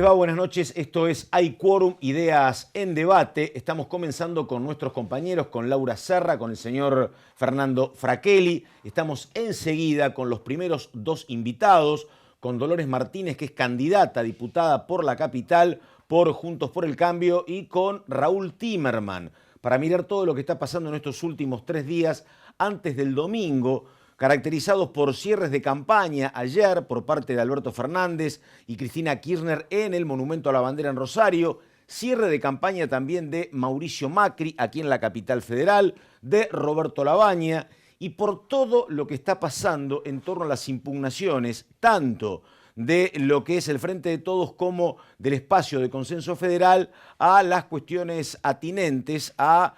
va? Buenas noches. Esto es Hay Quórum, Ideas en Debate. Estamos comenzando con nuestros compañeros, con Laura Serra, con el señor Fernando Fraquelli. Estamos enseguida con los primeros dos invitados, con Dolores Martínez, que es candidata a diputada por la capital, por Juntos por el Cambio, y con Raúl Timerman, para mirar todo lo que está pasando en estos últimos 3 días antes del domingo, caracterizados por cierres de campaña ayer por parte de Alberto Fernández y Cristina Kirchner en el Monumento a la Bandera en Rosario, cierre de campaña también de Mauricio Macri aquí en la capital federal, de Roberto Labaña, y por todo lo que está pasando en torno a las impugnaciones, tanto de lo que es el Frente de Todos como del espacio de consenso federal, a las cuestiones atinentes a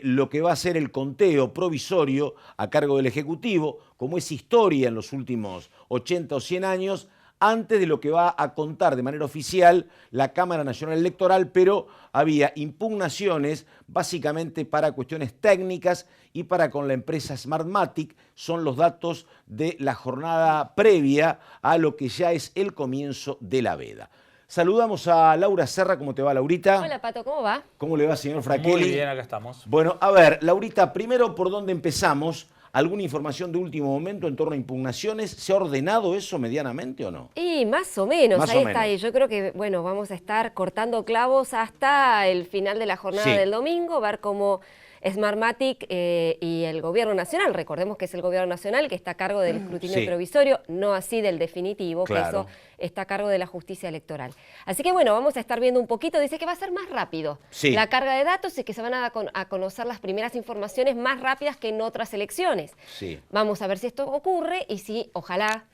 lo que va a ser el conteo provisorio a cargo del Ejecutivo, como es historia en los últimos 80 o 100 años, antes de lo que va a contar de manera oficial la Cámara Nacional Electoral, pero había impugnaciones básicamente para cuestiones técnicas y para con la empresa Smartmatic. Son los datos de la jornada previa a lo que ya es el comienzo de la veda. Saludamos a Laura Serra. ¿Cómo te va, Laurita? Hola, Pato, ¿cómo va? ¿Cómo le va, señor Fraquelli? Muy bien, acá estamos. Bueno, a ver, Laurita, primero, ¿por dónde empezamos? ¿Alguna información de último momento en torno a impugnaciones? ¿Se ha ordenado eso medianamente o no? Y más o menos, Más ahí o está. menos. Y yo creo que, bueno, vamos a estar cortando clavos hasta el final de la jornada Sí. del domingo, ver cómo Smartmatic y el Gobierno Nacional, recordemos que es el Gobierno Nacional que está a cargo del escrutinio Sí. provisorio, no así del definitivo, Claro. que eso está a cargo de la justicia electoral. Así que bueno, vamos a estar viendo un poquito, dice que va a ser más rápido Sí. la carga de datos y que se van a conocer las primeras informaciones más rápidas que en otras elecciones. Sí. Vamos a ver si esto ocurre y si, ojalá,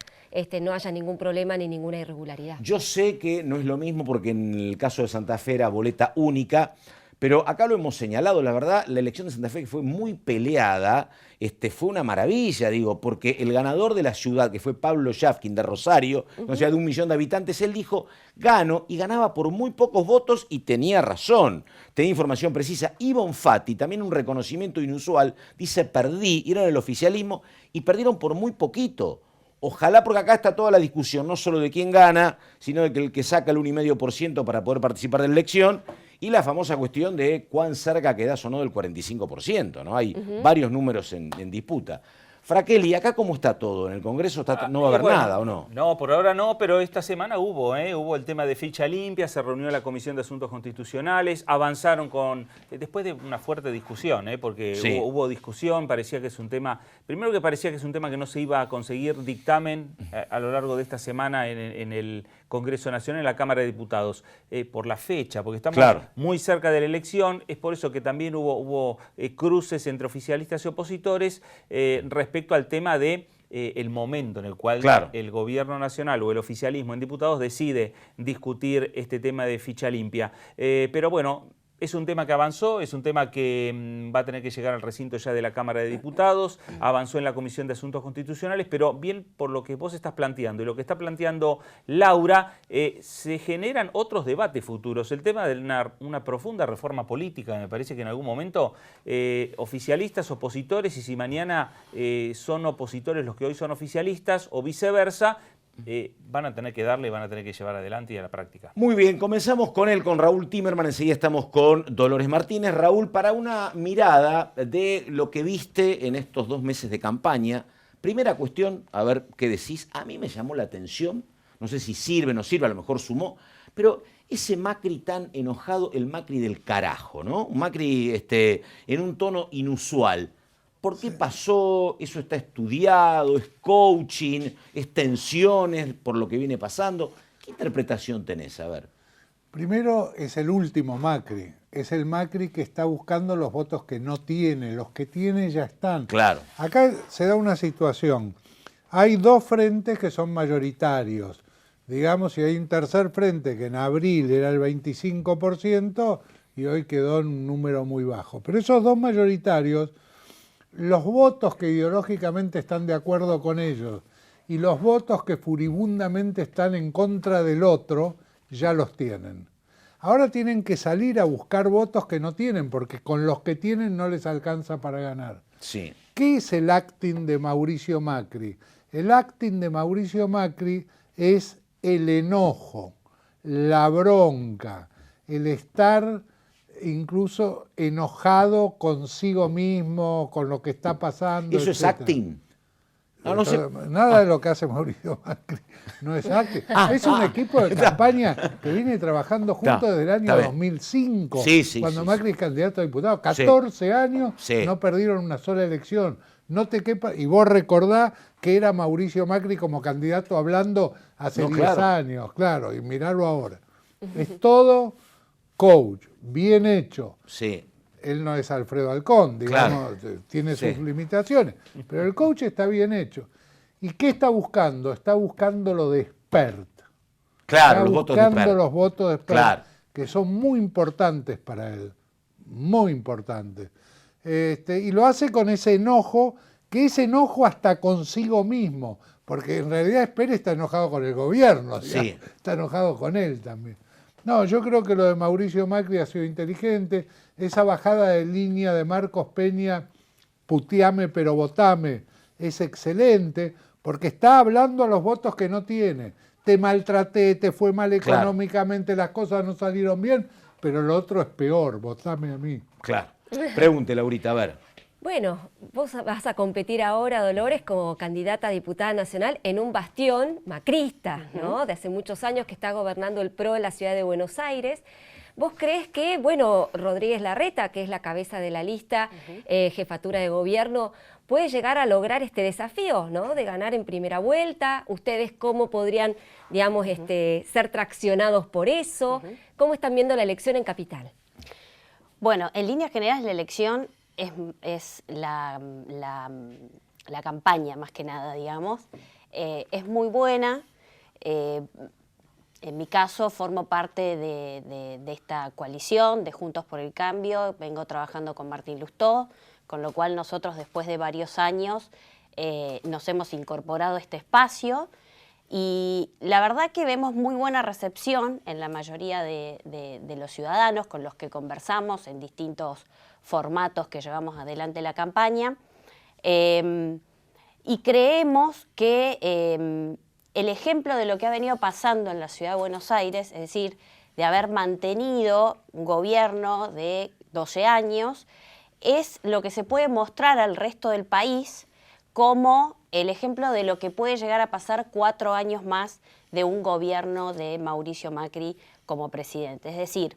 no haya ningún problema ni ninguna irregularidad. Yo sé que no es lo mismo porque en el caso de Santa Fe era boleta única, pero acá lo hemos señalado, la verdad, la elección de Santa Fe fue muy peleada, fue una maravilla, digo, porque el ganador de la ciudad, que fue Pablo Yafkin de Rosario, una ciudad de 1 millón de habitantes, él dijo, gano, y ganaba por muy pocos votos, y tenía razón, tenía información precisa. Y Bonfatti, también un reconocimiento inusual, dice, perdí, y era el oficialismo, y perdieron por muy poquito. Ojalá, porque acá está toda la discusión, no solo de quién gana, sino de que el que saca el 1,5% para poder participar de la elección, y la famosa cuestión de cuán cerca quedás o no del 45%, ¿no? Hay varios números en disputa. Fraquelli, ¿acá cómo está todo? ¿En el Congreso no va a haber nada o no? No, por ahora no, pero esta semana hubo el tema de ficha limpia, se reunió la Comisión de Asuntos Constitucionales, avanzaron después de una fuerte discusión, porque Sí. hubo discusión, parecía que es un tema, primero que parecía que es un tema que no se iba a conseguir dictamen a lo largo de esta semana en el Congreso Nacional, en la Cámara de Diputados, por la fecha, porque estamos muy cerca de la elección, es por eso que también hubo cruces entre oficialistas y opositores respecto al tema de el momento en el cual el Gobierno Nacional o el oficialismo en diputados decide discutir este tema de ficha limpia. Pero bueno, es un tema que avanzó, es un tema que va a tener que llegar al recinto ya de la Cámara de Diputados, avanzó en la Comisión de Asuntos Constitucionales, pero bien por lo que vos estás planteando y lo que está planteando Laura, se generan otros debates futuros. El tema de una profunda reforma política, me parece que en algún momento oficialistas, opositores, y si mañana son opositores los que hoy son oficialistas o viceversa, van a tener que darle, van a tener que llevar adelante y a la práctica. Muy bien, comenzamos con Raúl Timerman, enseguida estamos con Dolores Martínez. Raúl, para una mirada de lo que viste en estos 2 meses de campaña, primera cuestión, a ver qué decís, a mí me llamó la atención, no sé si sirve o no sirve, a lo mejor sumó, pero ese Macri tan enojado, el Macri del carajo, ¿no? Un Macri en un tono inusual. ¿Por qué pasó? ¿Eso está estudiado? ¿Es coaching? ¿Es tensiones por lo que viene pasando? ¿Qué interpretación tenés? A ver. Primero, es el último Macri. Es el Macri que está buscando los votos que no tiene. Los que tiene ya están. Claro. Acá se da una situación. Hay 2 frentes que son mayoritarios. Digamos, si hay un tercer frente que en abril era el 25% y hoy quedó en un número muy bajo. Pero esos 2 mayoritarios, los votos que ideológicamente están de acuerdo con ellos y los votos que furibundamente están en contra del otro, ya los tienen. Ahora tienen que salir a buscar votos que no tienen, porque con los que tienen no les alcanza para ganar. Sí. ¿Qué es el acting de Mauricio Macri? El acting de Mauricio Macri es el enojo. la bronca, el estar incluso enojado consigo mismo, con lo que está pasando. ¿Eso es etcétera. acting? No sé. Nada de lo que hace Mauricio Macri no es acting. Es un equipo de campaña que viene trabajando juntos desde el año 2005, cuando Macri es candidato a diputado. 14 años, no perdieron una sola elección. No te quepa, y vos recordás que era Mauricio Macri como candidato hablando hace 10 años, claro, y mirarlo ahora. Es todo coach, bien hecho. Sí. Él no es Alfredo Alcón, digamos, tiene sus limitaciones, pero el coach está bien hecho. ¿Y qué está buscando? Está buscando lo de expert. Claro, está buscando los votos de expert, claro, que son muy importantes para él, muy importantes. Y lo hace con ese enojo, que es enojo hasta consigo mismo, porque en realidad Expert está enojado con el gobierno, está enojado con él también. No, yo creo que lo de Mauricio Macri ha sido inteligente. Esa bajada de línea de Marcos Peña, puteame pero votame, es excelente, porque está hablando a los votos que no tiene. Te maltraté, te fue mal económicamente, las cosas no salieron bien, pero lo otro es peor, votame a mí. Claro. Pregunte, Laurita, a ver. Bueno, vos vas a competir ahora, Dolores, como candidata a diputada nacional en un bastión macrista, ¿no? De hace muchos años que está gobernando el PRO en la ciudad de Buenos Aires. ¿Vos crees que, bueno, Rodríguez Larreta, que es la cabeza de la lista, jefatura de gobierno, puede llegar a lograr este desafío, ¿no? De ganar en primera vuelta? ¿Ustedes cómo podrían, digamos, ser traccionados por eso? ¿Cómo están viendo la elección en Capital? Bueno, en líneas generales la elección es la campaña, más que nada, digamos. Es muy buena. En mi caso, formo parte de esta coalición de Juntos por el Cambio. Vengo trabajando con Martín Lustó, con lo cual nosotros, después de varios años, nos hemos incorporado a este espacio. Y la verdad que vemos muy buena recepción en la mayoría de los ciudadanos con los que conversamos en distintos formatos que llevamos adelante la campaña. Y creemos que el ejemplo de lo que ha venido pasando en la ciudad de Buenos Aires, es decir, de haber mantenido un gobierno de 12 años, es lo que se puede mostrar al resto del país como el ejemplo de lo que puede llegar a pasar 4 años más de un gobierno de Mauricio Macri como presidente. Es decir,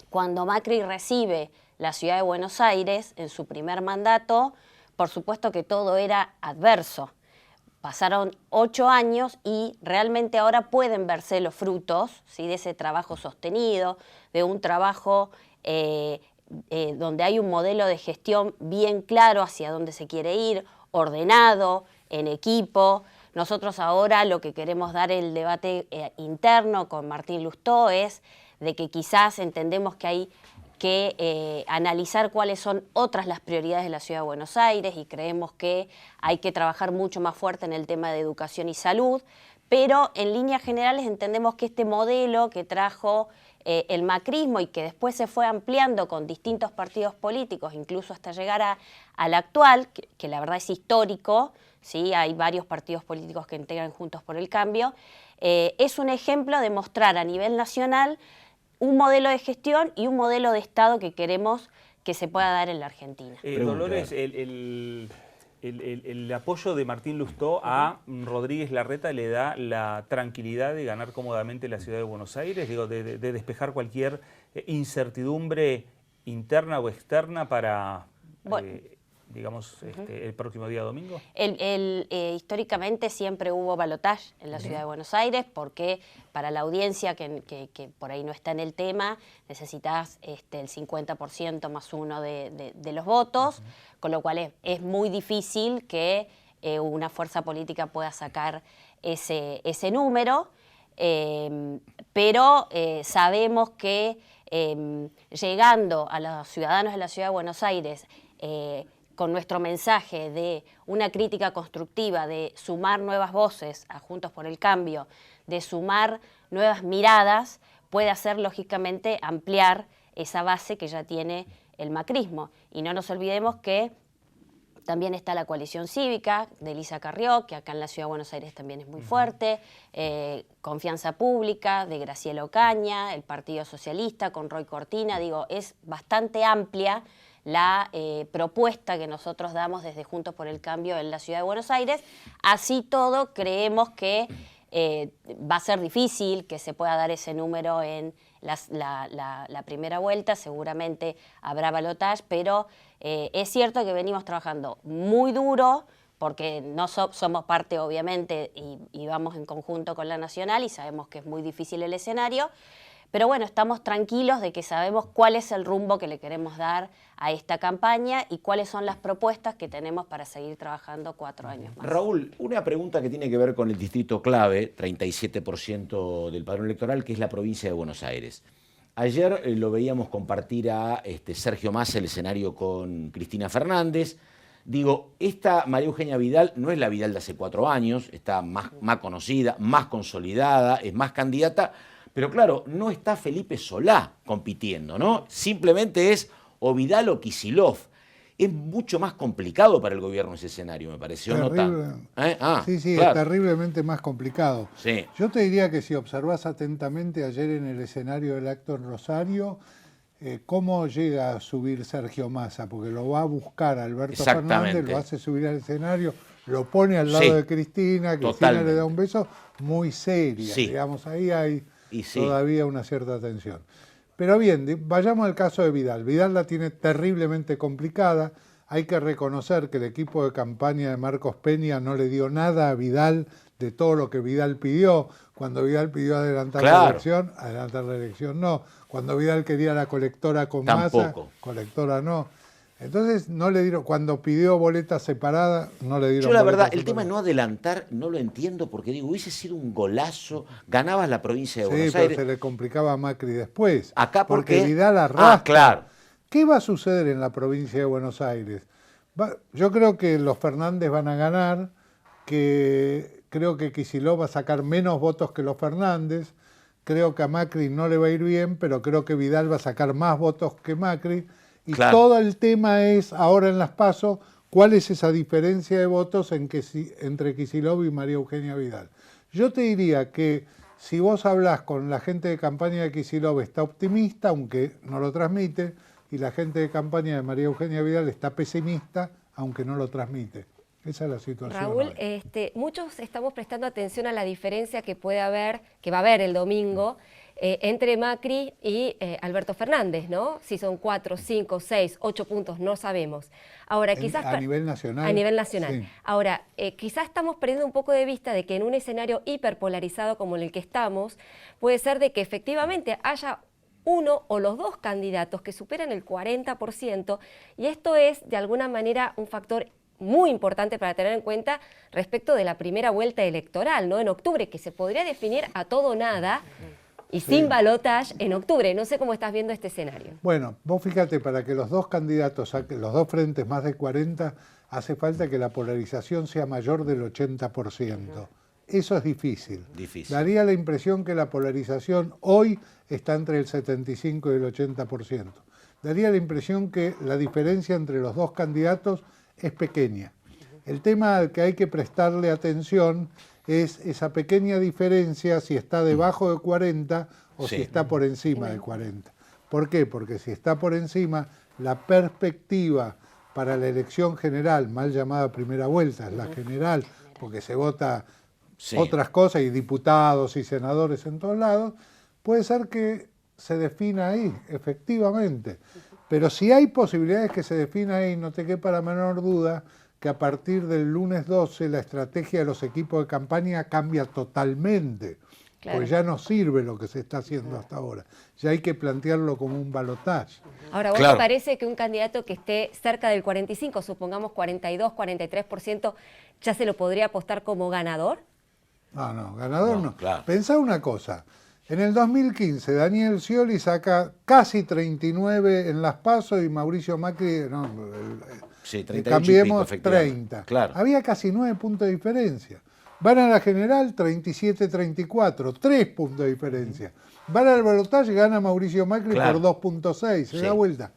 cuando Macri recibe la ciudad de Buenos Aires en su primer mandato, por supuesto que todo era adverso. Pasaron 8 años y realmente ahora pueden verse los frutos, ¿sí?, de ese trabajo sostenido, de un trabajo donde hay un modelo de gestión bien claro hacia dónde se quiere ir, ordenado, en equipo. Nosotros ahora lo que queremos dar el debate interno con Martín Lustó es de que quizás entendemos que hay que analizar cuáles son otras las prioridades de la Ciudad de Buenos Aires y creemos que hay que trabajar mucho más fuerte en el tema de educación y salud, pero en líneas generales entendemos que este modelo que trajo el macrismo y que después se fue ampliando con distintos partidos políticos, incluso hasta llegar al actual, que la verdad es histórico, ¿sí? Hay varios partidos políticos que integran Juntos por el Cambio, es un ejemplo de mostrar a nivel nacional un modelo de gestión y un modelo de Estado que queremos que se pueda dar en la Argentina. Dolores, el apoyo de Martín Lustó a Rodríguez Larreta le da la tranquilidad de ganar cómodamente la ciudad de Buenos Aires, digo, de despejar cualquier incertidumbre interna o externa para, digamos, el próximo día domingo. Históricamente siempre hubo balotaje en la ciudad de Buenos Aires porque para la audiencia que por ahí no está en el tema necesitas el 50% más 1 de los votos, con lo cual es muy difícil que una fuerza política pueda sacar ese número, pero sabemos que llegando a los ciudadanos de la ciudad de Buenos Aires con nuestro mensaje de una crítica constructiva, de sumar nuevas voces a Juntos por el Cambio, de sumar nuevas miradas, puede hacer lógicamente ampliar esa base que ya tiene el macrismo. Y no nos olvidemos que También está la coalición cívica de Elisa Carrió, que acá en la Ciudad de Buenos Aires también es muy fuerte. Confianza Pública de Graciela Ocaña, el Partido Socialista con Roy Cortina. Digo, es bastante amplia la propuesta que nosotros damos desde Juntos por el Cambio en la Ciudad de Buenos Aires. Así todo, creemos que va a ser difícil que se pueda dar ese número en la primera vuelta. Seguramente habrá balotaje, pero es cierto que venimos trabajando muy duro porque no somos parte, obviamente, y vamos en conjunto con la Nacional y sabemos que es muy difícil el escenario. Pero bueno, estamos tranquilos de que sabemos cuál es el rumbo que le queremos dar a esta campaña y cuáles son las propuestas que tenemos para seguir trabajando 4 años más. Raúl, una pregunta que tiene que ver con el distrito clave, 37% del padrón electoral, que es la provincia de Buenos Aires. Ayer lo veíamos compartir a Sergio Massa el escenario con Cristina Fernández. Digo, esta María Eugenia Vidal no es la Vidal de hace 4 años, está más conocida, más consolidada, es más candidata, pero claro, no está Felipe Solá compitiendo, ¿no? Simplemente es o Vidal o Kicillof. Es mucho más complicado para el gobierno ese escenario, me pareció. Sí, claro. Es terriblemente más complicado. Sí. Yo te diría que si observás atentamente ayer en el escenario del acto en Rosario, cómo llega a subir Sergio Massa, porque lo va a buscar Alberto Fernández, lo hace subir al escenario, lo pone al lado de Cristina le da un beso, muy seria, digamos, ahí hay todavía una cierta tensión. Pero bien, vayamos al caso de Vidal. Vidal la tiene terriblemente complicada. Hay que reconocer que el equipo de campaña de Marcos Peña no le dio nada a Vidal de todo lo que Vidal pidió. Cuando Vidal pidió adelantar la elección no. Cuando Vidal quería la colectora con Massa, colectora no. Entonces no le dieron, cuando pidió boleta separada, no le dieron. Yo la verdad, separada. el tema de no adelantar, no lo entiendo, porque digo, hubiese sido un golazo, ganabas la provincia de Buenos Aires. Pero se le complicaba a Macri después. Acá porque Vidal arrastra. Claro. ¿Qué va a suceder en la provincia de Buenos Aires? Yo creo que los Fernández van a ganar, que creo que Kicillof va a sacar menos votos que los Fernández, creo que a Macri no le va a ir bien, pero creo que Vidal va a sacar más votos que Macri. Y todo el tema es, ahora en las PASO, cuál es esa diferencia de votos entre Kicillof y María Eugenia Vidal. Yo te diría que si vos hablás con la gente de campaña de Kicillof está optimista, aunque no lo transmite, y la gente de campaña de María Eugenia Vidal está pesimista, aunque no lo transmite. Esa es la situación. Raúl, muchos estamos prestando atención a la diferencia que va a haber el domingo entre Macri y Alberto Fernández, ¿no? Si son 4, 5, 6, 8 puntos, no sabemos. Ahora, quizás a nivel nacional. A nivel nacional. Sí. Ahora, quizás estamos perdiendo un poco de vista de que en un escenario hiperpolarizado como en el que estamos, puede ser de que efectivamente haya uno o los dos candidatos que superan el 40%, y esto es de alguna manera un factor muy importante para tener en cuenta respecto de la primera vuelta electoral, ¿no? En octubre, que se podría definir a todo o nada y sin balotaje en octubre. No sé cómo estás viendo este escenario. Bueno, vos fíjate, para que los dos candidatos saquen los dos frentes más de 40, hace falta que la polarización sea mayor del 80%. Eso es difícil. Daría la impresión que la polarización hoy está entre el 75 y el 80%. Daría la impresión que la diferencia entre los dos candidatos es pequeña. El tema al que hay que prestarle atención es esa pequeña diferencia, si está debajo de 40 o si está por encima de 40. ¿Por qué? Porque si está por encima, la perspectiva para la elección general, mal llamada primera vuelta, es la general, porque se vota otras cosas, y diputados y senadores en todos lados, puede ser que se defina ahí, efectivamente. Pero si hay posibilidades que se defina ahí, no te quepa la menor duda que a partir del lunes 12 la estrategia de los equipos de campaña cambia totalmente. Pues ya no sirve lo que se está haciendo hasta ahora. Ya hay que plantearlo como un balotaje. Ahora, ¿vos te parece que un candidato que esté cerca del 45, supongamos 42, 43%, ya se lo podría apostar como ganador? No, ganador no. Pensá una cosa. En el 2015, Daniel Scioli saca casi 39 en las PASO y Mauricio Macri, cambiemos, 30. Había casi 9 puntos de diferencia. Van a la general, 37-34, 3 puntos de diferencia. Van al balotaje, gana Mauricio Macri por 2.6, se da vuelta.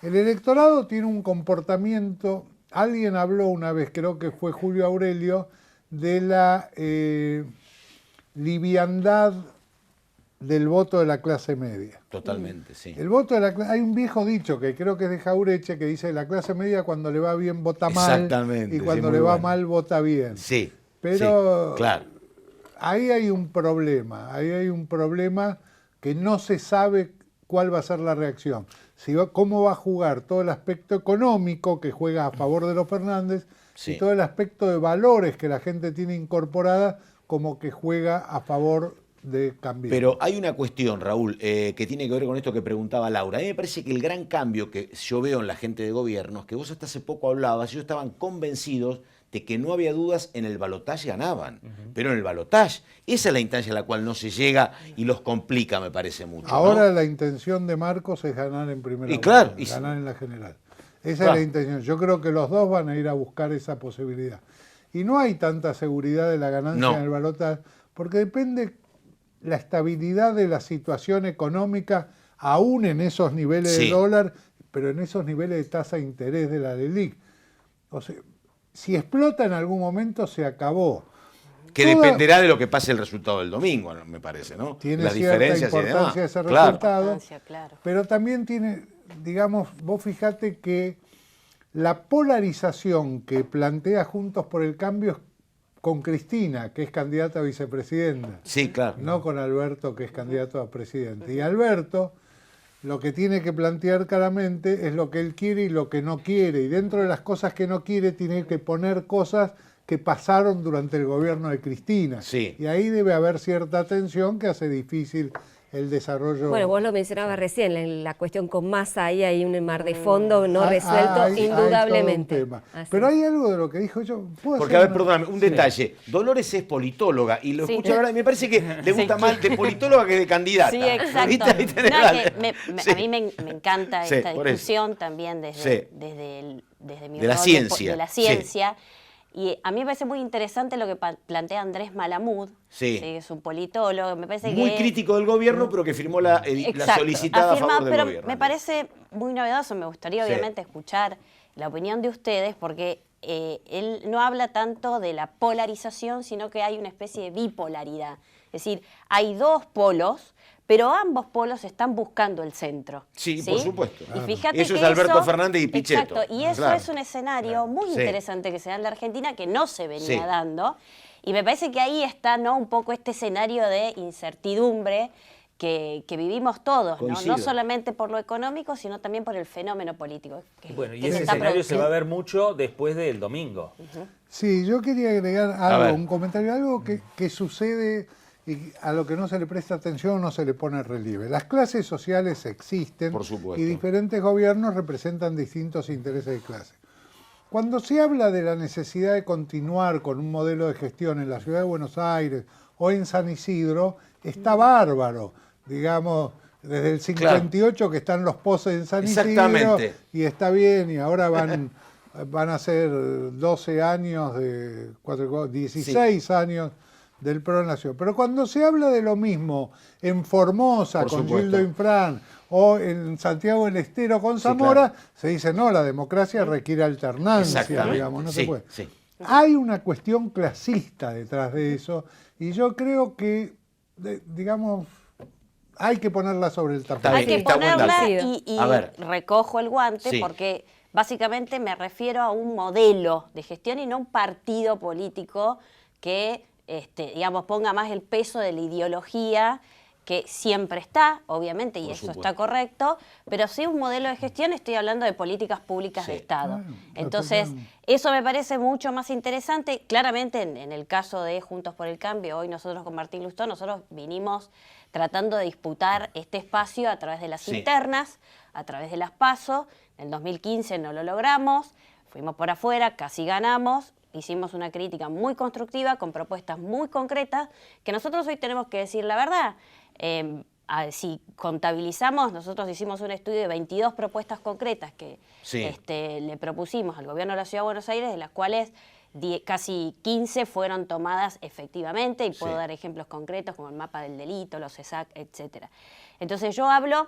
El electorado tiene un comportamiento alguien habló una vez, creo que fue Julio Aurelio, de la liviandad del voto de la clase media. Totalmente, sí. El voto de la hay un viejo dicho que creo que es de Jaureche que dice la clase media cuando le va bien vota mal Exactamente, y cuando sí, le muy va bueno. mal vota bien. Sí, Pero sí, claro. ahí hay un problema, que no se sabe cuál va a ser la reacción. Cómo va a jugar todo el aspecto económico que juega a favor de los Fernández Sí. y todo el aspecto de valores que la gente tiene incorporada como que juega a favor de Cambiemos. Pero hay una cuestión, Raúl, que tiene que ver con esto que preguntaba Laura. A mí me parece que el gran cambio que yo veo en la gente de gobierno es que vos hasta hace poco hablabas, ellos estaban convencidos de que no había dudas, en el balotaje ganaban. Pero en el balotaje, esa es la instancia a la cual no se llega y los complica, me parece mucho. Ahora ¿no? la intención de Marcos es ganar en primera Y claro, vuelta, ganar en la general. Esa Claro. es la intención. Yo creo que los dos van a ir a buscar esa posibilidad. Y no hay tanta seguridad de la ganancia No. en el balotaje, porque depende la estabilidad de la situación económica, aún en esos niveles Sí. de dólar, pero en esos niveles de tasa de interés de la LELIQ. O sea, si explota en algún momento, se acabó. Que dependerá de lo que pase el resultado del domingo, me parece, ¿no? Tiene Las cierta diferencias y importancia demás. ese Claro. resultado, Importancia, claro. pero también tiene, digamos, vos fijate que la polarización que plantea Juntos por el Cambio es con Cristina, que es candidata a vicepresidenta, Sí, claro. no con Alberto, que es candidato a presidente. Y Alberto lo que tiene que plantear claramente es lo que él quiere y lo que no quiere. Y dentro de las cosas que no quiere, tiene que poner cosas que pasaron durante el gobierno de Cristina. Sí. Y ahí debe haber cierta tensión que hace difícil el desarrollo. Bueno, vos lo mencionabas recién, la cuestión con Massa, ahí hay un mar de fondo no Ah, resuelto, hay todo un indudablemente. tema. Así. Pero hay algo de lo que dijo yo. ¿puedo Porque, hacer a ver, una- perdóname, un Sí. detalle. Dolores es politóloga y lo Sí. escucho hablar y me parece que le gusta más de politóloga que de candidata. Sí, exacto. ¿Viste? Ahí tenés No, la- que Sí. a mí me encanta Sí, esta por eso. discusión también Sí. desde mi De la rol ciencia, de la sí. ciencia. Y a mí me parece muy interesante lo que plantea Andrés Malamud, Sí. que es un politólogo. Me parece Muy que crítico del gobierno, pero que firmó la Exacto, solicitada a afirma, favor del pero gobierno. me parece muy novedoso, me gustaría Sí. obviamente escuchar la opinión de ustedes, porque él no habla tanto de la polarización, sino que hay una especie de bipolaridad. Es decir, hay dos polos, pero ambos polos están buscando el centro. Sí, por supuesto. Y fíjate Eso que es Alberto Fernández y Pichetto. Exacto, y eso Claro. es un escenario muy Sí. interesante que se da en la Argentina, que no se venía Sí. dando. Y me parece que ahí está, ¿no?, un poco este escenario de incertidumbre que vivimos todos, ¿no? Coincido. No solamente por lo económico, sino también por el fenómeno político. Bueno, y que se ese está escenario se produciendo. va a ver mucho después del domingo. Sí, yo quería agregar ver. algo, un comentario, algo que sucede y a lo que no se le presta atención o no se le pone relieve. Las clases sociales existen Por supuesto. y diferentes gobiernos representan distintos intereses de clase. Cuando se habla de la necesidad de continuar con un modelo de gestión en la ciudad de Buenos Aires o en San Isidro, está bárbaro. Digamos, desde el 58 que están los pozos en San Isidro Exactamente. y está bien, y ahora van a ser 12 años, 16 años del PRO en la ciudad. Pero cuando se habla de lo mismo en Formosa Por con supuesto. Gildo Infran o en Santiago del Estero con Zamora, se dice, no, la democracia requiere alternancia, Exactamente. digamos, no Sí, se puede. sí. Hay una cuestión clasista detrás de eso y yo creo que, digamos, hay que ponerla sobre el tapete. Está Hay bien, que está buen ponerla dato. y A ver. recojo el guante Sí. porque básicamente me refiero a un modelo de gestión y no un partido político que digamos, ponga más el peso de la ideología, que siempre está, obviamente, y Por eso supuesto. está correcto, pero sí un modelo de gestión, estoy hablando de políticas públicas Sí. de Estado. Claro, Entonces, totalmente. eso me parece mucho más interesante. Claramente, en el caso de Juntos por el Cambio, hoy nosotros con Martín Lustó, nosotros vinimos tratando de disputar este espacio a través de las Sí. internas, a través de las PASO. En el 2015 no lo logramos, fuimos por afuera, casi ganamos. Hicimos una crítica muy constructiva, con propuestas muy concretas, que nosotros hoy tenemos que decir la verdad. Si contabilizamos, nosotros hicimos un estudio de 22 propuestas concretas que Sí. le propusimos al gobierno de la Ciudad de Buenos Aires, de las cuales casi 15 fueron tomadas efectivamente, y puedo Sí. dar ejemplos concretos como el mapa del delito, los ESAC, etcétera. Entonces yo hablo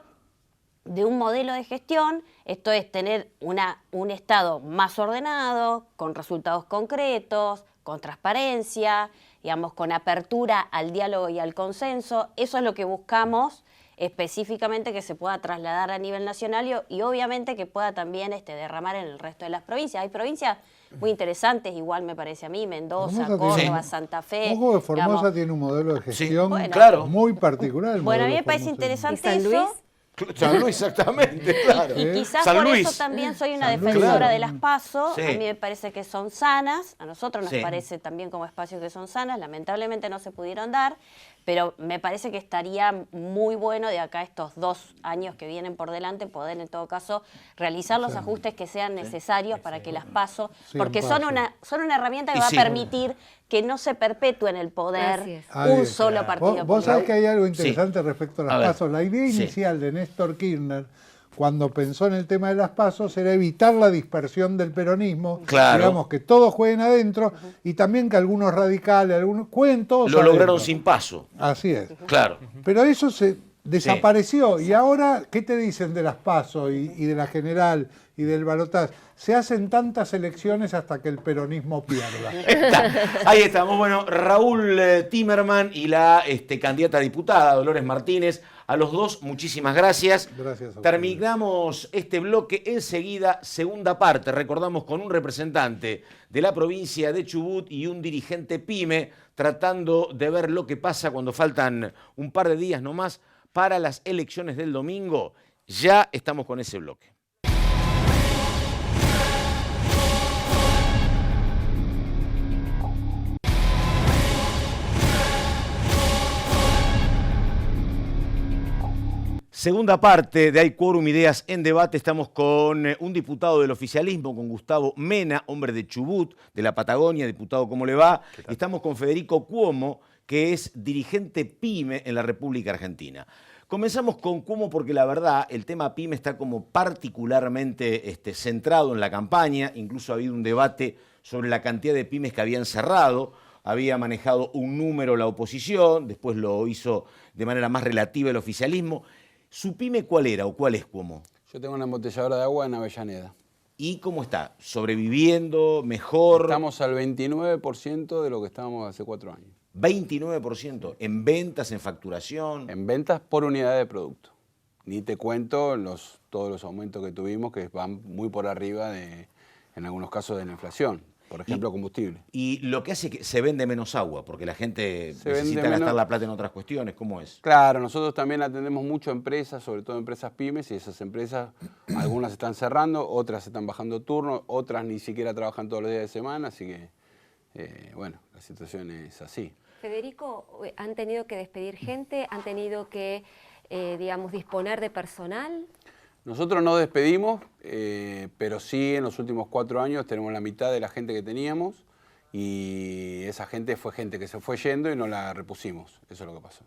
de un modelo de gestión, esto es tener un Estado más ordenado, con resultados concretos, con transparencia, digamos, con apertura al diálogo y al consenso. Eso es lo que buscamos específicamente, que se pueda trasladar a nivel nacional y obviamente que pueda también derramar en el resto de las provincias. Hay provincias muy interesantes, igual me parece a mí, Mendoza, Córdoba, Santa Fe. Ojo que Formosa tiene un modelo de gestión muy particular. Bueno, a mí me parece interesante eso. San Luis, exactamente, claro. Y quizás San por Luis. eso también soy una San Luis, defensora claro. de las PASO. Sí. A mí me parece que son sanas, a nosotros nos Sí. parece también como espacios que son sanas, lamentablemente no se pudieron dar, pero me parece que estaría muy bueno de acá estos 2 años que vienen por delante poder en todo caso realizar los ajustes que sean necesarios para que las PASO, porque son una herramienta que va a permitir que no se perpetúe en el poder un solo partido. Vos sabés que hay algo Sí. interesante respecto a las A ver. PASO. La idea Sí. inicial de Néstor Kirchner, cuando pensó en el tema de las PASO, era evitar la dispersión del peronismo, Claro. digamos que todos jueguen adentro y también que algunos radicales, algunos jueguen todos Lo adentro. lograron sin paso. Así es. Claro. Pero eso se desapareció. Y ahora, ¿qué te dicen de las PASO y de la general y del balotaje? Se hacen tantas elecciones hasta que el peronismo pierda. Ahí estamos. Bueno, Raúl Timerman y la candidata a diputada, Dolores Martínez. A los dos, muchísimas gracias. Gracias a ustedes. Terminamos este bloque enseguida, segunda parte. Recordamos con un representante de la provincia de Chubut y un dirigente PYME, tratando de ver lo que pasa cuando faltan un par de días nomás para las elecciones del domingo. Ya estamos con ese bloque. Segunda parte de Hay Quórum, Ideas en Debate. Estamos con un diputado del oficialismo, con Gustavo Mena, hombre de Chubut, de la Patagonia. Diputado, ¿cómo le va? Y estamos con Federico Cuomo, que es dirigente PYME en la República Argentina. Comenzamos con Cuomo porque la verdad el tema PYME está como particularmente centrado en la campaña. Incluso ha habido un debate sobre la cantidad de pymes que habían cerrado. Había manejado un número la oposición, después lo hizo de manera más relativa el oficialismo. ¿Su pyme cuál era o cuál es, Cuomo? Yo tengo una embotelladora de agua en Avellaneda. ¿Y cómo está? ¿Sobreviviendo? ¿Mejor? Estamos al 29% de lo que estábamos hace 4 años. 29% en ventas, en facturación. En ventas por unidad de producto. Ni te cuento todos los aumentos que tuvimos, que van muy por arriba, en algunos casos, de la inflación. Por ejemplo, combustible. Y lo que hace que se vende menos agua, porque la gente Se necesita vende gastar menos. la plata en otras cuestiones. ¿Cómo es? Claro, nosotros también atendemos mucho a empresas, sobre todo empresas pymes, y esas empresas, algunas están cerrando, otras están bajando turnos, otras ni siquiera trabajan todos los días de semana, así que, bueno, la situación es así. Federico, ¿han tenido que despedir gente? ¿Han tenido que, digamos, disponer de personal? Nosotros no despedimos, pero sí en los últimos 4 años tenemos la mitad de la gente que teníamos y esa gente fue gente que se fue yendo y no la repusimos. Eso es lo que pasó.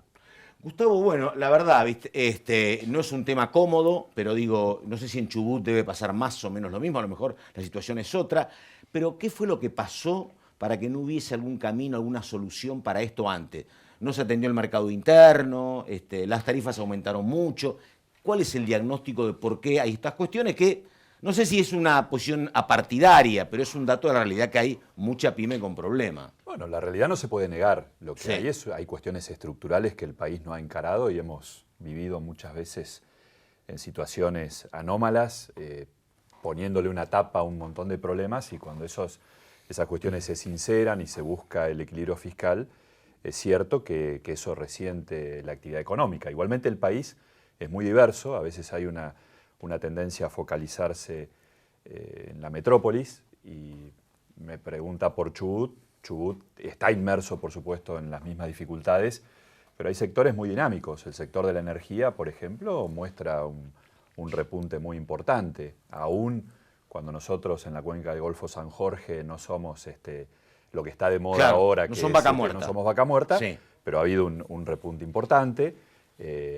Gustavo, bueno, la verdad, ¿viste? No es un tema cómodo, pero digo, no sé si en Chubut debe pasar más o menos lo mismo, a lo mejor la situación es otra, pero ¿qué fue lo que pasó para que no hubiese algún camino, alguna solución para esto antes? No se atendió el mercado interno, las tarifas aumentaron mucho. ¿Cuál es el diagnóstico de por qué hay estas cuestiones que, no sé si es una posición apartidaria, pero es un dato de la realidad que hay mucha pyme con problemas? Bueno, la realidad no se puede negar. Lo que Sí. hay cuestiones estructurales que el país no ha encarado y hemos vivido muchas veces en situaciones anómalas, poniéndole una tapa a un montón de problemas, y cuando esas cuestiones se sinceran y se busca el equilibrio fiscal, es cierto que eso resiente la actividad económica. Igualmente el país es muy diverso, a veces hay una tendencia a focalizarse en la metrópolis, y me pregunta por Chubut. Chubut está inmerso, por supuesto, en las mismas dificultades, pero hay sectores muy dinámicos. El sector de la energía, por ejemplo, muestra un repunte muy importante, aún cuando nosotros en la cuenca del Golfo San Jorge no somos lo que está de moda Claro, ahora, no que son es, vaca que muerta. no somos vaca muerta, Sí. pero ha habido un repunte importante.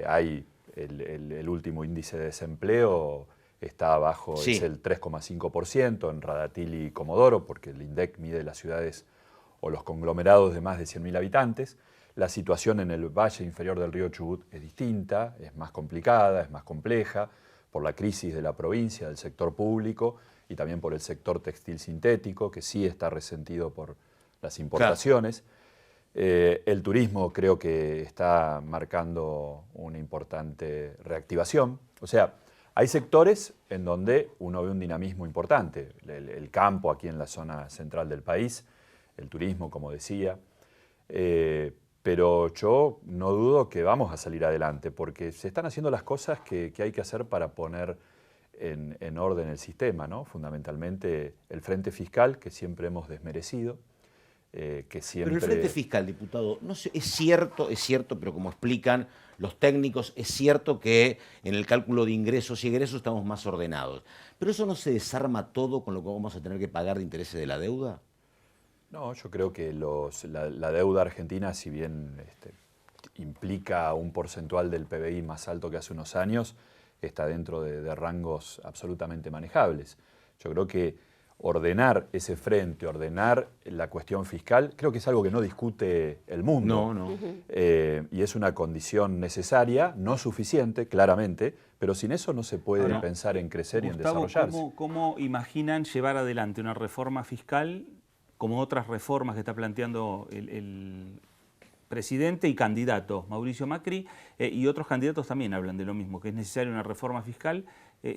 Hay el último índice de desempleo está abajo, Sí. es el 3,5% en Radatili y Comodoro, porque el INDEC mide las ciudades o los conglomerados de más de 100.000 habitantes. La situación en el valle inferior del río Chubut es distinta, es más complicada, es más compleja, por la crisis de la provincia, del sector público y también por el sector textil sintético, que sí está resentido por las importaciones. El turismo creo que está marcando una importante reactivación. O sea, hay sectores en donde uno ve un dinamismo importante. El campo aquí en la zona central del país, el turismo, como decía. Pero yo no dudo que vamos a salir adelante, porque se están haciendo las cosas que hay que hacer para poner en orden el sistema, ¿no? Fundamentalmente el frente fiscal, que siempre hemos desmerecido. Que siempre... Pero el frente fiscal, diputado, no sé, es cierto, pero como explican los técnicos, es cierto que en el cálculo de ingresos y egresos estamos más ordenados. ¿Pero eso no se desarma todo con lo que vamos a tener que pagar de intereses de la deuda? No, yo creo que la deuda argentina, si bien implica un porcentual del PBI más alto que hace unos años, está dentro de rangos absolutamente manejables. Yo creo que ordenar ese frente, ordenar la cuestión fiscal, creo que es algo que no discute el mundo. No. Y es una condición necesaria, no suficiente, claramente, pero sin eso no se puede pensar en crecer Gustavo, y en desarrollarse. ¿cómo imaginan llevar adelante una reforma fiscal como otras reformas que está planteando el presidente y candidato Mauricio Macri, y otros candidatos también hablan de lo mismo, que es necesaria una reforma fiscal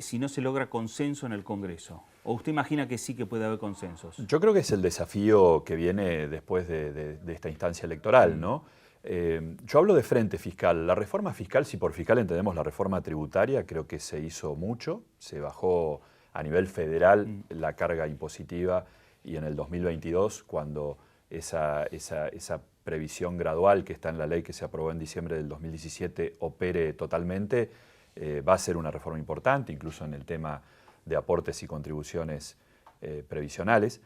si no se logra consenso en el Congreso? ¿O usted imagina que sí que puede haber consensos? Yo creo que es el desafío que viene después de esta instancia electoral, ¿no? Yo hablo de frente fiscal. La reforma fiscal, si por fiscal entendemos la reforma tributaria, creo que se hizo mucho, se bajó a nivel federal la carga impositiva, y en el 2022, cuando esa previsión gradual que está en la ley que se aprobó en diciembre del 2017 opere totalmente, va a ser una reforma importante, incluso en el tema de aportes y contribuciones previsionales.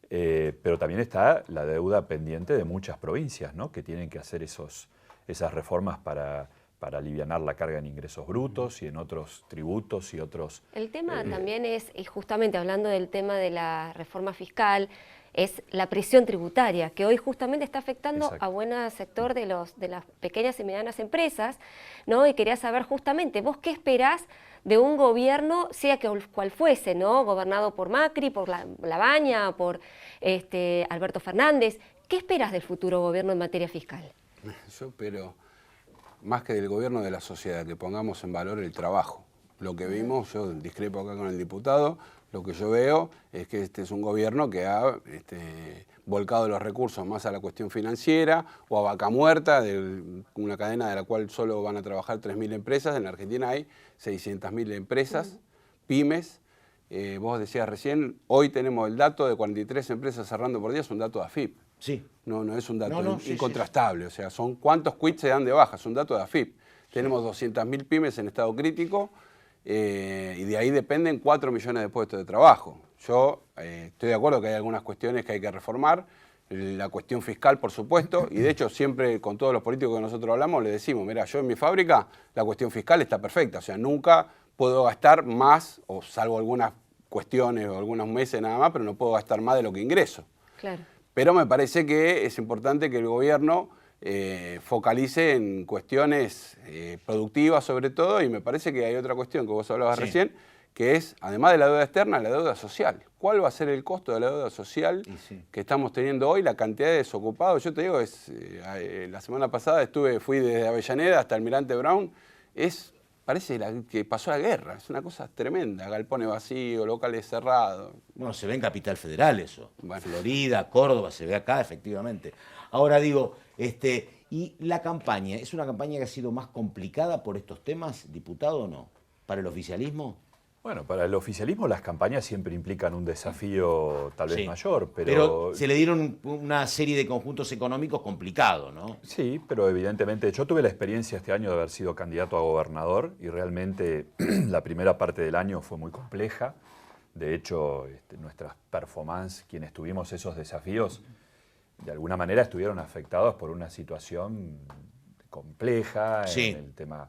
Pero también está la deuda pendiente de muchas provincias, ¿no? Que tienen que hacer esas reformas para alivianar la carga en ingresos brutos y en otros tributos y otros... El tema también es, y justamente hablando del tema de la reforma fiscal, es la presión tributaria, que hoy justamente está afectando a buen sector de las pequeñas y medianas empresas, ¿no? Y quería saber justamente, ¿vos qué esperás de un gobierno, sea cual fuese, ¿no? Gobernado por Macri, por Labaña, por Alberto Fernández? ¿Qué esperás del futuro gobierno en materia fiscal? Yo espero, más que del gobierno, de la sociedad, que pongamos en valor el trabajo. Lo que vimos, yo discrepo acá con el diputado, lo que yo veo es que este es un gobierno que ha volcado los recursos más a la cuestión financiera o a vaca muerta, de una cadena de la cual solo van a trabajar 3.000 empresas. En la Argentina hay 600.000 empresas, pymes. Vos decías recién, hoy tenemos el dato de 43 empresas cerrando por día, es un dato de AFIP. Sí. No es un dato incontrastable, o sea, son cuántos quits se dan de baja, es un dato de AFIP. Tenemos 200.000 pymes en estado crítico, y de ahí dependen 4 millones de puestos de trabajo. Yo estoy de acuerdo que hay algunas cuestiones que hay que reformar, la cuestión fiscal, por supuesto, y de hecho siempre con todos los políticos que nosotros hablamos le decimos, mira, yo en mi fábrica la cuestión fiscal está perfecta, o sea, nunca puedo gastar más, o salvo algunas cuestiones o algunos meses nada más, pero no puedo gastar más de lo que ingreso. Claro. Pero me parece que es importante que el gobierno focalice en cuestiones productivas sobre todo, y me parece que hay otra cuestión que vos hablabas recién, que es, además de la deuda externa, la deuda social. ¿Cuál va a ser el costo de la deuda social que estamos teniendo hoy? La cantidad de desocupados, yo te digo, la semana pasada fui desde Avellaneda hasta Almirante Brown, parece que pasó la guerra, es una cosa tremenda, galpones vacíos, locales cerrados. Bueno, se ve en Capital Federal eso, Bueno. Florida, Córdoba, se ve acá efectivamente. Ahora digo, ¿y la campaña? ¿Es una campaña que ha sido más complicada por estos temas, diputado, o no? ¿Para el oficialismo? Bueno, para el oficialismo las campañas siempre implican un desafío tal vez mayor, pero se le dieron una serie de conjuntos económicos complicados, ¿no? Sí, pero evidentemente yo tuve la experiencia este año de haber sido candidato a gobernador y realmente la primera parte del año fue muy compleja. De hecho, nuestras performances, quienes tuvimos esos desafíos, de alguna manera estuvieron afectados por una situación compleja en el tema...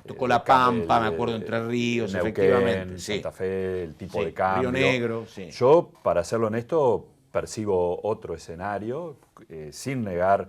Tocó La Pampa, me acuerdo, Entre Ríos, Neuquén, efectivamente. Santa Fe, el tipo de cambio. Río Negro, Yo, para serlo honesto, percibo otro escenario, sin negar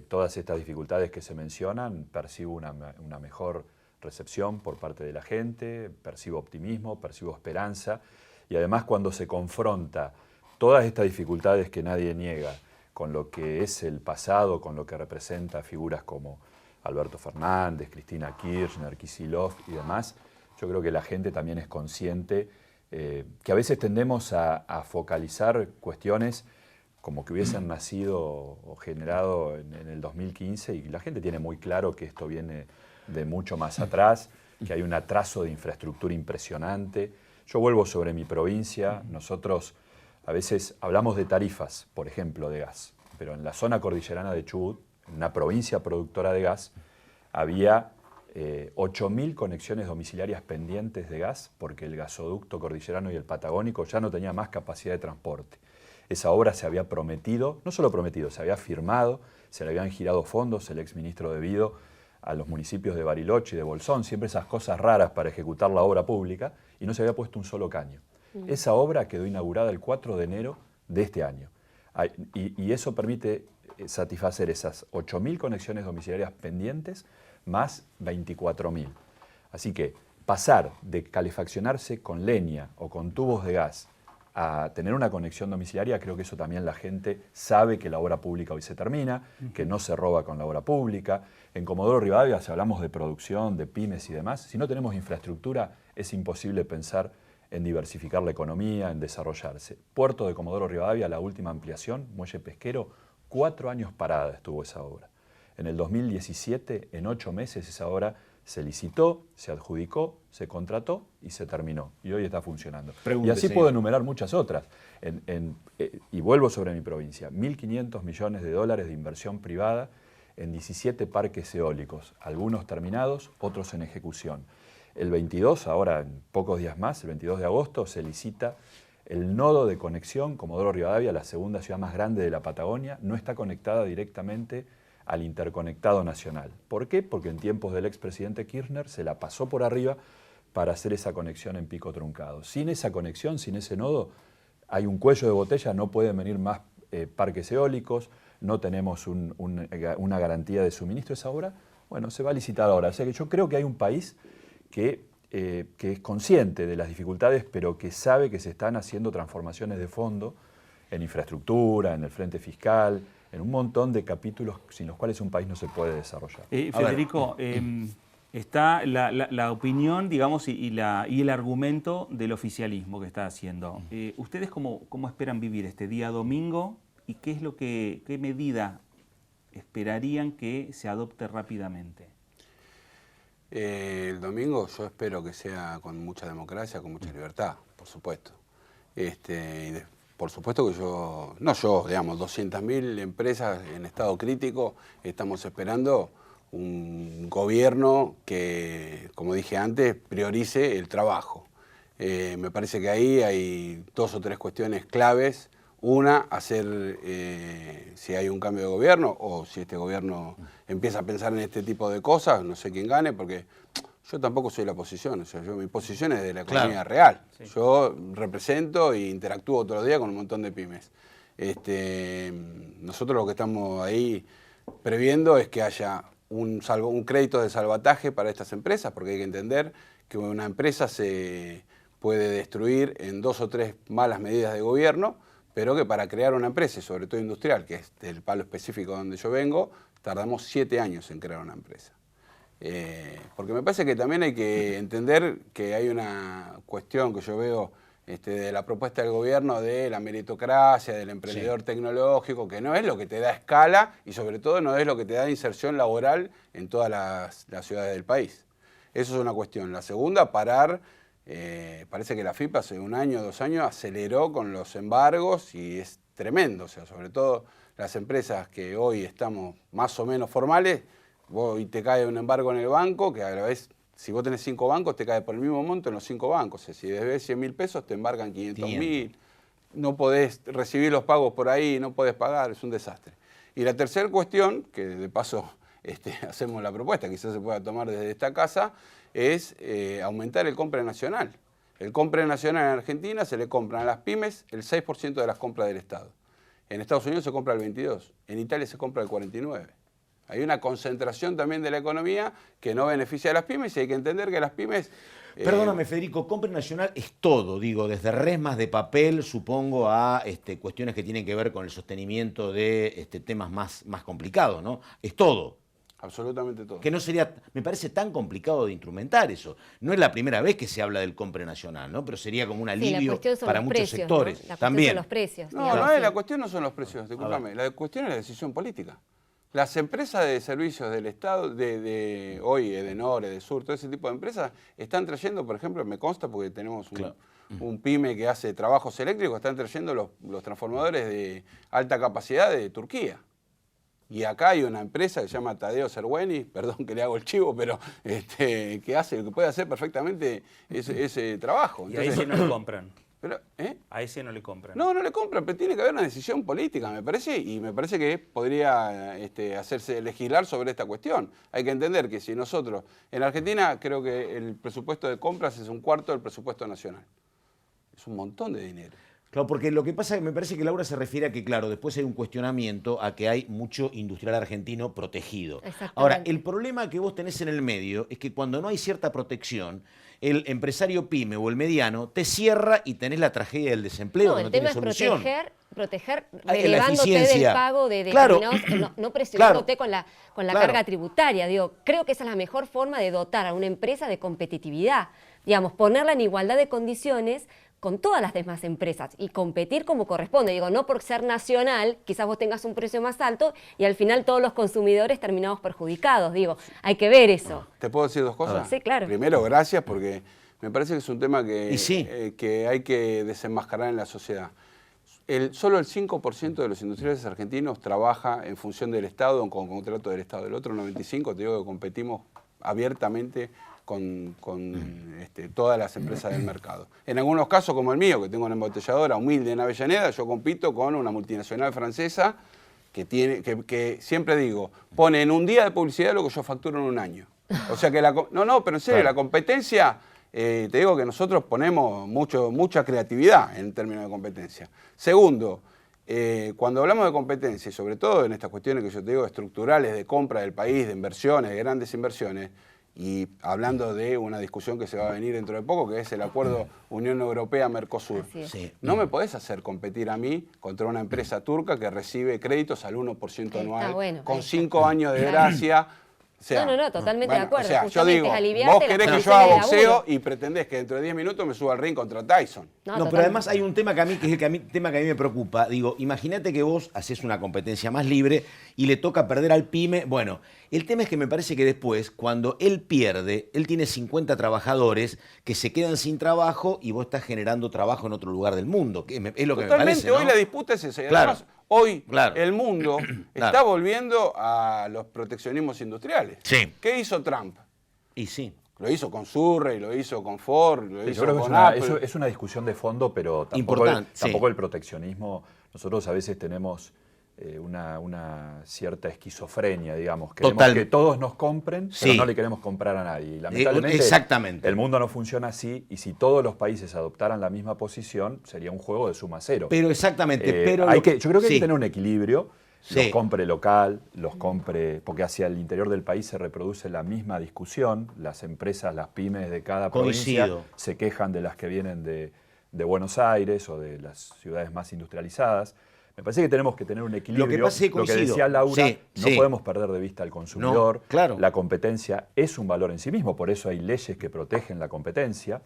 todas estas dificultades que se mencionan, percibo una mejor recepción por parte de la gente, percibo optimismo, percibo esperanza, y además cuando se confronta todas estas dificultades que nadie niega con lo que es el pasado, con lo que representa figuras como Alberto Fernández, Cristina Kirchner, Kicillof y demás, yo creo que la gente también es consciente que a veces tendemos a focalizar cuestiones como que hubiesen nacido o generado en el 2015, y la gente tiene muy claro que esto viene de mucho más atrás, que hay un atraso de infraestructura impresionante. Yo vuelvo sobre mi provincia, nosotros a veces hablamos de tarifas, por ejemplo, de gas, pero en la zona cordillerana de Chubut, en una provincia productora de gas, había 8.000 conexiones domiciliarias pendientes de gas porque el gasoducto cordillerano y el patagónico ya no tenía más capacidad de transporte. Esa obra se había prometido, no solo prometido, se había firmado, se le habían girado fondos, el exministro de Vido, a los municipios de Bariloche y de Bolsón, siempre esas cosas raras para ejecutar la obra pública, y no se había puesto un solo caño. Esa obra quedó inaugurada el 4 de enero de este año. Y eso permite satisfacer esas 8.000 conexiones domiciliarias pendientes más 24.000. Así que pasar de calefaccionarse con leña o con tubos de gas a tener una conexión domiciliaria, creo que eso también la gente sabe que la obra pública hoy se termina, que no se roba con la obra pública. En Comodoro Rivadavia, si hablamos de producción, de pymes y demás, si no tenemos infraestructura es imposible pensar en diversificar la economía, en desarrollarse. Puerto de Comodoro Rivadavia, la última ampliación, muelle pesquero, 4 años parada estuvo esa obra. En el 2017, en 8 meses, esa obra se licitó, se adjudicó, se contrató y se terminó. Y hoy está funcionando. Y así puedo enumerar muchas otras. Y vuelvo sobre mi provincia. 1.500 millones de dólares de inversión privada en 17 parques eólicos, algunos terminados, otros en ejecución. El 22, ahora en pocos días más, el 22 de agosto, se licita el nodo de conexión Comodoro Rivadavia, la segunda ciudad más grande de la Patagonia, no está conectada directamente al interconectado nacional. ¿Por qué? Porque en tiempos del expresidente Kirchner se la pasó por arriba para hacer esa conexión en pico truncado. Sin esa conexión, sin ese nodo, hay un cuello de botella, no pueden venir más parques eólicos, no tenemos una garantía de suministro. Esa obra, bueno, se va a licitar ahora. O sea que yo creo que hay un país que es consciente de las dificultades, pero que sabe que se están haciendo transformaciones de fondo en infraestructura, en el frente fiscal, en un montón de capítulos sin los cuales un país no se puede desarrollar. Federico, está la opinión, digamos, y el argumento del oficialismo que está haciendo. ¿Ustedes cómo esperan vivir este día domingo y qué medida esperarían que se adopte rápidamente? El domingo yo espero que sea con mucha democracia, con mucha libertad, por supuesto. Por supuesto que digamos, 200.000 empresas en estado crítico, estamos esperando un gobierno que, como dije antes, priorice el trabajo. Me parece que ahí hay 2 o 3 cuestiones claves. Una, hacer, si hay un cambio de gobierno o si este gobierno empieza a pensar en este tipo de cosas, no sé quién gane, porque yo tampoco soy la oposición, o sea, mi posición es de la economía real. Sí. Yo represento e interactúo todos los días con un montón de pymes. Nosotros lo que estamos ahí previendo es que haya un crédito de salvataje para estas empresas, porque hay que entender que una empresa se puede destruir en 2 o 3 malas medidas de gobierno, pero que para crear una empresa, y sobre todo industrial, que es del palo específico donde yo vengo, tardamos 7 años en crear una empresa. Porque me parece que también hay que entender que hay una cuestión que yo veo de la propuesta del gobierno de la meritocracia, del emprendedor tecnológico, que no es lo que te da escala y sobre todo no es lo que te da inserción laboral en todas las ciudades del país. Eso es una cuestión. La segunda, parar. Parece que la FIP hace 1 año, 2 años aceleró con los embargos y es tremendo, o sea, sobre todo las empresas que hoy estamos más o menos formales, hoy te cae un embargo en el banco, que a la vez, si vos tenés 5 bancos, te cae por el mismo monto en los 5 bancos, o sea, si debes 100.000 pesos, te embargan 500.000, no podés recibir los pagos por ahí, no podés pagar, es un desastre. Y la tercera cuestión, que de paso hacemos la propuesta, quizás se pueda tomar desde esta casa, es aumentar el compra nacional. El compra nacional en Argentina se le compran a las pymes el 6% de las compras del Estado. En Estados Unidos se compra el 22%, en Italia se compra el 49%. Hay una concentración también de la economía que no beneficia a las pymes y hay que entender que las pymes... Perdóname, Federico, compra nacional es todo, digo, desde resmas de papel, supongo, a cuestiones que tienen que ver con el sostenimiento de temas más complicados, ¿no? Es todo. Absolutamente todo. Que no sería, me parece tan complicado de instrumentar eso. No es la primera vez que se habla del compre nacional, ¿no? Pero sería como un alivio para muchos precios, sectores. ¿no? La también. son los precios. No, la cuestión no son los precios, discúlpame. La cuestión es la decisión política. Las empresas de servicios del Estado, hoy, Edenor, Edesur, todo ese tipo de empresas, están trayendo, por ejemplo, me consta porque tenemos un pyme que hace trabajos eléctricos, están trayendo los transformadores de alta capacidad de Turquía. Y acá hay una empresa que se llama Tadeo Cerweni, perdón que le hago el chivo, pero que puede hacer perfectamente ese trabajo. Entonces, y a ese no le compran. Pero, a ese no le compran. No le compran, pero tiene que haber una decisión política, me parece, y me parece que podría hacerse legislar sobre esta cuestión. Hay que entender que si nosotros, en Argentina creo que el presupuesto de compras es 1/4 del presupuesto nacional. Es un montón de dinero. Claro, porque lo que pasa es que me parece que Laura se refiere a que, claro, después hay un cuestionamiento a que hay mucho industrial argentino protegido. Ahora, el problema que vos tenés en el medio es que cuando no hay cierta protección, el empresario pyme o el mediano te cierra y tenés la tragedia del desempleo. No, que el tema tiene es solución. proteger La relevándote eficiencia. del pago de Claro. determinados, no presionándote Claro. con la Claro. carga tributaria. Digo, creo que esa es la mejor forma de dotar a una empresa de competitividad. Digamos, ponerla en igualdad de condiciones con todas las demás empresas y competir como corresponde. Digo, no por ser nacional, quizás vos tengas un precio más alto y al final todos los consumidores terminamos perjudicados. Digo, hay que ver eso. ¿Te puedo decir dos cosas? Sí, claro. Primero, gracias, porque me parece que es un tema que, sí. Que hay que desenmascarar en la sociedad. Solo el 5% de los industriales argentinos trabaja en función del Estado o con contrato del Estado. El otro 95%, te digo que competimos abiertamente con todas las empresas del mercado. En algunos casos, como el mío, que tengo una embotelladora humilde en Avellaneda, yo compito con una multinacional francesa que siempre digo, pone en un día de publicidad lo que yo facturo en un año. O sea que pero en serio, la competencia, te digo que nosotros ponemos mucha creatividad en términos de competencia. Segundo, cuando hablamos de competencia, y sobre todo en estas cuestiones que yo te digo estructurales de compra del país, de inversiones, de grandes inversiones, y hablando de una discusión que se va a venir dentro de poco, que es el acuerdo Unión Europea-Mercosur. Sí. No me podés hacer competir a mí contra una empresa turca que recibe créditos al 1% anual, con 5 años de gracia. O sea, no, totalmente de acuerdo. O sea, yo Justamente digo, es aliviarte vos las querés que yo condiciones haga de boxeo laburo. y pretendés que dentro de 10 minutos me suba al ring contra Tyson. No, pero además hay un tema que a mí, tema que a mí me preocupa. Digo, imagínate que vos haces una competencia más libre y le toca perder al pyme. Bueno, el tema es que me parece que después, cuando él pierde, él tiene 50 trabajadores que se quedan sin trabajo y vos estás generando trabajo en otro lugar del mundo. Que es lo que me parece, ¿no? Hoy la disputa es esa. Y Claro. además, hoy Claro. el mundo está volviendo a los proteccionismos industriales. Sí. ¿Qué hizo Trump? Y sí. Lo hizo con Surrey, lo hizo con Ford, lo Sí, hizo yo creo que con Apple. es una discusión de fondo, pero tampoco, Importante, tampoco sí. el proteccionismo. Nosotros a veces tenemos una cierta esquizofrenia, digamos. Queremos Total. que todos nos compren, pero Sí. no le queremos comprar a nadie. Y lamentablemente exactamente. el mundo no funciona así, y si todos los países adoptaran la misma posición, sería un juego de suma cero. Pero exactamente. Pero yo creo que hay sí. que tener un equilibrio. Sí. Los compre local, porque hacia el interior del país se reproduce la misma discusión. Las empresas, las pymes de cada provincia Coincido. se quejan de las que vienen de Buenos Aires o de las ciudades más industrializadas. Me parece que tenemos que tener un equilibrio. Lo que pasa es que Lo que coincido. decía Laura, Sí, no sí. podemos perder de vista al consumidor. No, claro. La competencia es un valor en sí mismo, por eso hay leyes que protegen la competencia.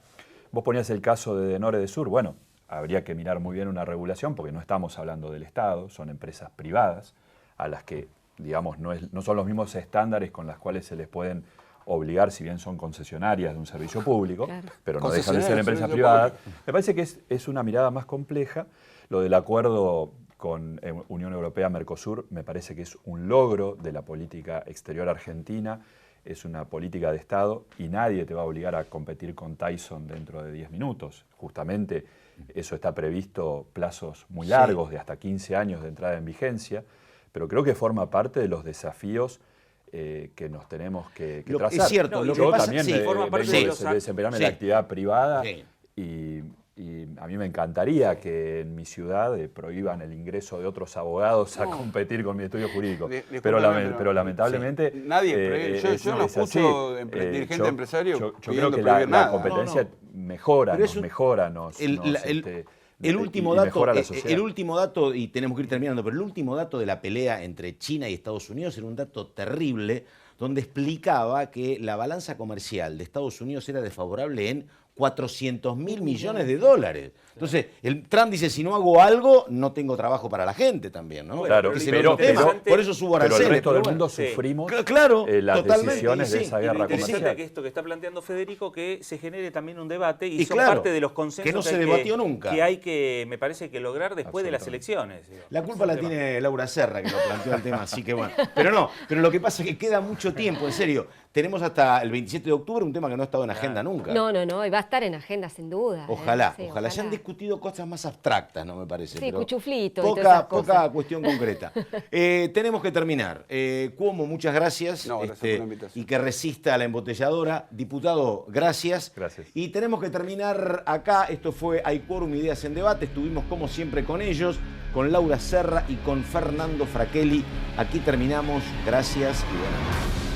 Vos ponías el caso de Edenor Edesur. Bueno, habría que mirar muy bien una regulación, porque no estamos hablando del Estado, son empresas privadas a las que, digamos, no son los mismos estándares con las cuales se les pueden obligar, si bien son concesionarias de un servicio público, Claro. pero no dejan de ser Concesionarias de empresas servicio privadas. público. Me parece que es una mirada más compleja. Lo del acuerdo con Unión Europea-Mercosur me parece que es un logro de la política exterior argentina, es una política de Estado y nadie te va a obligar a competir con Tyson dentro de 10 minutos. Justamente eso está previsto plazos muy largos, de hasta 15 años de entrada en vigencia, pero creo que forma parte de los desafíos que nos tenemos que trazar. Es cierto, No, lo yo que pasa también sí, vengo forma parte de de los desempeñarme en sí. la actividad privada Sí. y a mí me encantaría que en mi ciudad prohíban el ingreso de otros abogados a competir con mi estudio jurídico. Pero lamentablemente... Sí. Nadie, yo no escucho dirigente empresario yo creo que la competencia mejora, el último dato, y tenemos que ir terminando, pero el último dato de la pelea entre China y Estados Unidos era un dato terrible, donde explicaba que la balanza comercial de Estados Unidos era desfavorable en 400.000 millones de dólares. Entonces, el Trump dice, si no hago algo, no tengo trabajo para la gente también, ¿no? Claro, por eso subo aranceles. Pero el resto del mundo sufrimos las decisiones de esa guerra comercial. Que esto que está planteando Federico, que se genere también un debate y son claro, parte de los consensos que no se debatió nunca. Que hay que, me parece, que lograr después de las elecciones. La culpa la tiene Laura Serra, que lo planteó el tema, así que bueno. Pero lo que pasa es que queda mucho tiempo, en serio. Tenemos hasta el 27 de octubre un tema que no ha estado en agenda nunca. No, y va a estar en agenda sin duda. Ojalá. Se han discutido cosas más abstractas, no me parece. Sí, cuchuflito poca cuestión concreta. Tenemos que terminar. Cuomo, muchas gracias. Gracias por la invitación. Y que resista a la embotelladora. Diputado, gracias. Gracias. Y tenemos que terminar acá. Esto fue Hay Quórum, Ideas en Debate. Estuvimos como siempre con ellos, con Laura Serra y con Fernando Fraquelli. Aquí terminamos. Gracias y buenas noches.